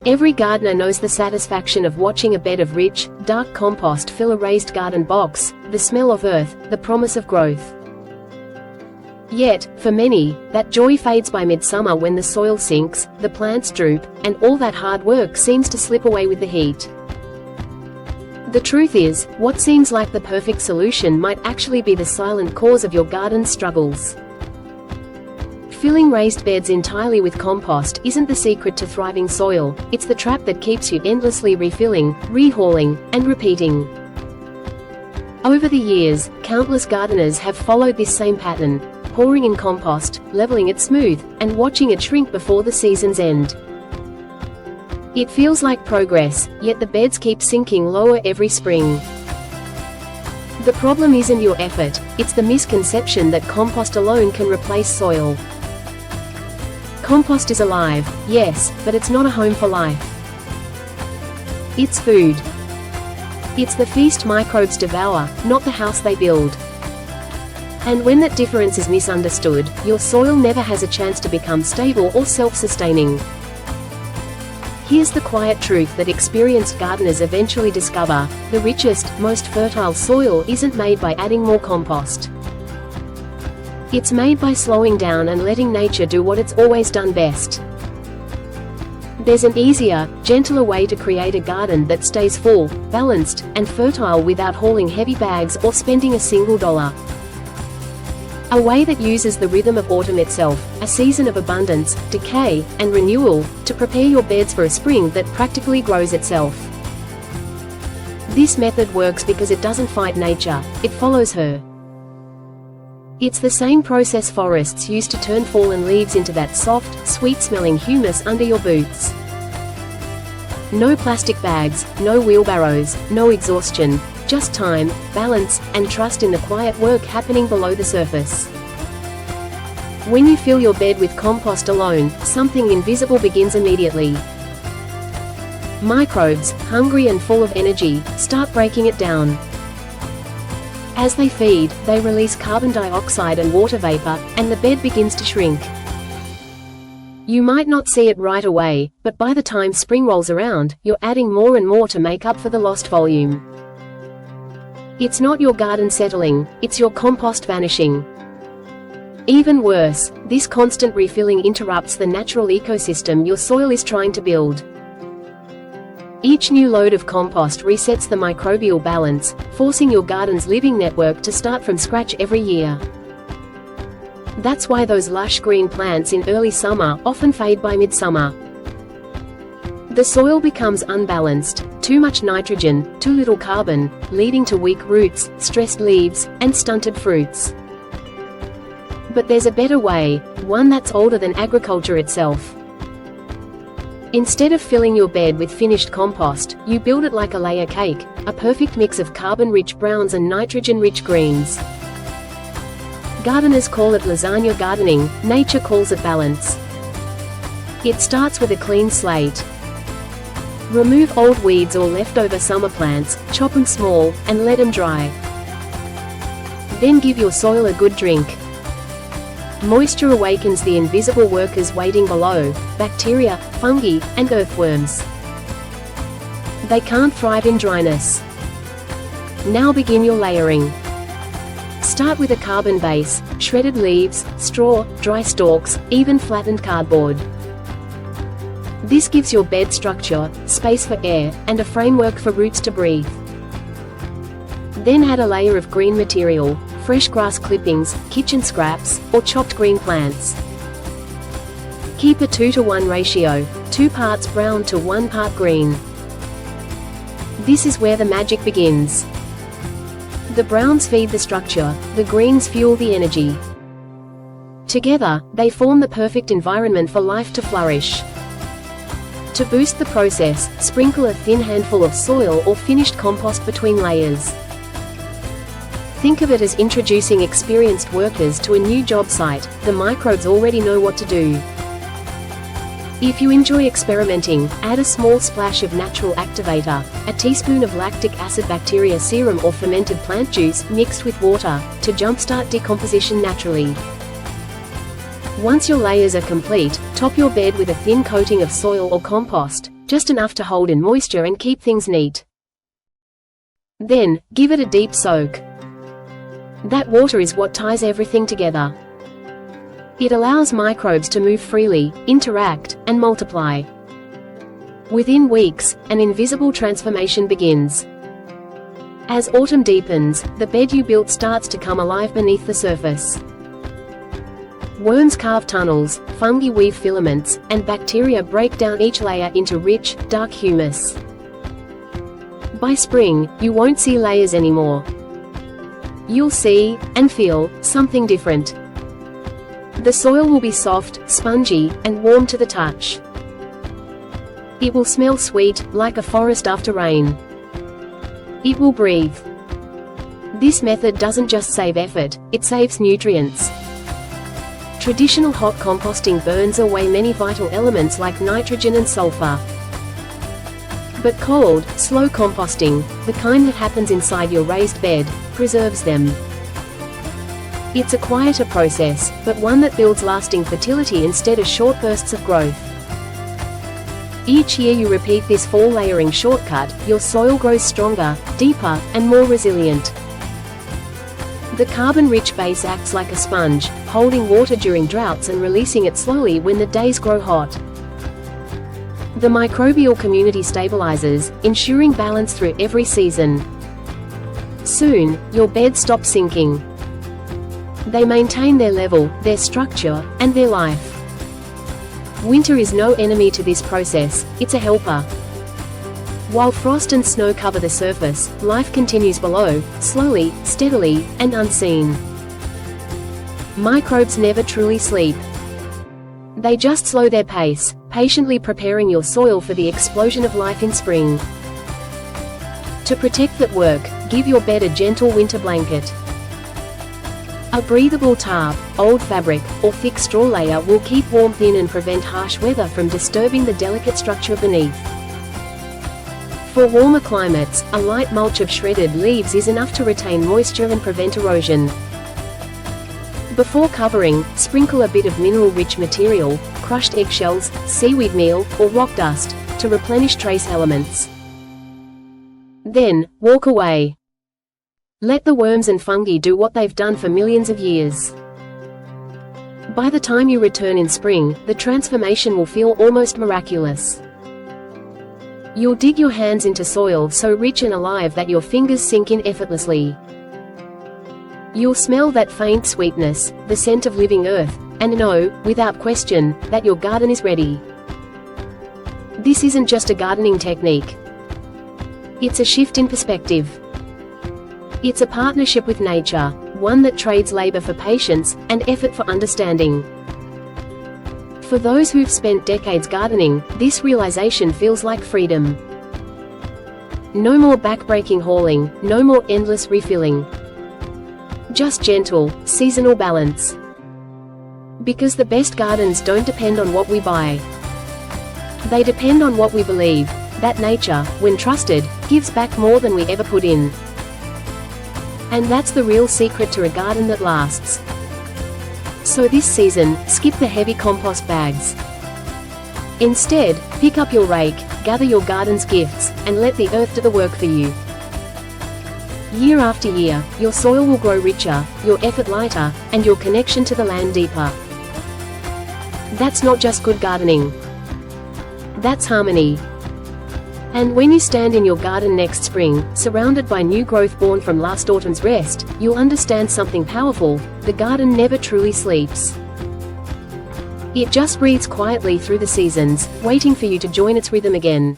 Every gardener knows the satisfaction of watching a bed of rich, dark compost fill a raised garden box, the smell of earth, the promise of growth. Yet, for many, that joy fades by midsummer when the soil sinks, the plants droop, and all that hard work seems to slip away with the heat. The truth is, what seems like the perfect solution might actually be the silent cause of your garden's struggles. Filling raised beds entirely with compost isn't the secret to thriving soil, it's the trap that keeps you endlessly refilling, rehauling, and repeating. Over the years, countless gardeners have followed this same pattern, pouring in compost, leveling it smooth, and watching it shrink before the season's end. It feels like progress, yet the beds keep sinking lower every spring. The problem isn't your effort, it's the misconception that compost alone can replace soil. Compost is alive, yes, but it's not a home for life. It's food. It's the feast microbes devour, not the house they build. And when that difference is misunderstood, your soil never has a chance to become stable or self-sustaining. Here's the quiet truth that experienced gardeners eventually discover: the richest, most fertile soil isn't made by adding more compost. It's made by slowing down and letting nature do what it's always done best. There's an easier, gentler way to create a garden that stays full, balanced, and fertile without hauling heavy bags or spending a single dollar. A way that uses the rhythm of autumn itself, a season of abundance, decay, and renewal, to prepare your beds for a spring that practically grows itself. This method works because it doesn't fight nature, it follows her. It's the same process forests use to turn fallen leaves into that soft, sweet-smelling humus under your boots. No plastic bags, no wheelbarrows, no exhaustion, just time, balance, and trust in the quiet work happening below the surface. When you fill your bed with compost alone, something invisible begins immediately. Microbes, hungry and full of energy, start breaking it down. As they feed, they release carbon dioxide and water vapor, and the bed begins to shrink. You might not see it right away, but by the time spring rolls around, you're adding more and more to make up for the lost volume. It's not your garden settling, it's your compost vanishing. Even worse, this constant refilling interrupts the natural ecosystem your soil is trying to build. Each new load of compost resets the microbial balance, forcing your garden's living network to start from scratch every year. That's why those lush green plants in early summer often fade by midsummer. The soil becomes unbalanced, too much nitrogen, too little carbon, leading to weak roots, stressed leaves, and stunted fruits. But there's a better way, one that's older than agriculture itself. Instead of filling your bed with finished compost, you build it like a layer cake, a perfect mix of carbon-rich browns and nitrogen-rich greens. Gardeners call it lasagna gardening, nature calls it balance. It starts with a clean slate. Remove old weeds or leftover summer plants, chop them small, and let them dry. Then give your soil a good drink. Moisture awakens the invisible workers waiting below: bacteria, fungi, and earthworms. They can't thrive in dryness. Now begin your layering. Start with a carbon base, shredded leaves, straw, dry stalks, even flattened cardboard. This gives your bed structure, space for air, and a framework for roots to breathe. Then add a layer of green material, fresh grass clippings, kitchen scraps, or chopped green plants. Keep a 2:1 ratio, 2 parts brown to 1 part green. This is where the magic begins. The browns feed the structure, the greens fuel the energy. Together, they form the perfect environment for life to flourish. To boost the process, sprinkle a thin handful of soil or finished compost between layers. Think of it as introducing experienced workers to a new job site. The microbes already know what to do. If you enjoy experimenting, add a small splash of natural activator, a teaspoon of lactic acid bacteria serum or fermented plant juice mixed with water, to jumpstart decomposition naturally. Once your layers are complete, top your bed with a thin coating of soil or compost. just enough to hold in moisture and keep things neat. Then, give it a deep soak. That water is what ties everything together. It allows microbes to move freely, interact, and multiply. Within weeks, an invisible transformation begins. As autumn deepens, the bed you built starts to come alive beneath the surface. Worms carve tunnels, fungi weave filaments, and bacteria break down each layer into rich, dark humus. By spring, you won't see layers anymore. You'll see, and feel, something different. The soil will be soft, spongy, and warm to the touch. It will smell sweet, like a forest after rain. It will breathe. This method doesn't just save effort, it saves nutrients. Traditional hot composting burns away many vital elements like nitrogen and sulfur. But cold, slow composting, the kind that happens inside your raised bed, preserves them. It's a quieter process, but one that builds lasting fertility instead of short bursts of growth. Each year you repeat this fall layering shortcut, your soil grows stronger, deeper, and more resilient. The carbon-rich base acts like a sponge, holding water during droughts and releasing it slowly when the days grow hot. The microbial community stabilizes, ensuring balance through every season. Soon, your beds stop sinking. They maintain their level, their structure, and their life. Winter is no enemy to this process, it's a helper. While frost and snow cover the surface, life continues below, slowly, steadily, and unseen. Microbes never truly sleep. They just slow their pace, patiently preparing your soil for the explosion of life in spring. To protect that work, give your bed a gentle winter blanket. A breathable tarp, old fabric, or thick straw layer will keep warmth in and prevent harsh weather from disturbing the delicate structure beneath. For warmer climates, a light mulch of shredded leaves is enough to retain moisture and prevent erosion. Before covering, sprinkle a bit of mineral-rich material, crushed eggshells, seaweed meal, or rock dust, to replenish trace elements. Then, walk away. Let the worms and fungi do what they've done for millions of years. By the time you return in spring, the transformation will feel almost miraculous. You'll dig your hands into soil so rich and alive that your fingers sink in effortlessly. You'll smell that faint sweetness, the scent of living earth, and know, without question, that your garden is ready. This isn't just a gardening technique. It's a shift in perspective. It's a partnership with nature, one that trades labor for patience, and effort for understanding. For those who've spent decades gardening, this realization feels like freedom. No more backbreaking hauling, no more endless refilling. Just gentle, seasonal balance. Because the best gardens don't depend on what we buy. They depend on what we believe, that nature, when trusted, gives back more than we ever put in. And that's the real secret to a garden that lasts. So this season, skip the heavy compost bags. Instead, pick up your rake, gather your garden's gifts, and let the earth do the work for you. Year after year, your soil will grow richer, your effort lighter, and your connection to the land deeper. That's not just good gardening. That's harmony. And when you stand in your garden next spring, surrounded by new growth born from last autumn's rest, you'll understand something powerful: the garden never truly sleeps. It just breathes quietly through the seasons, waiting for you to join its rhythm again.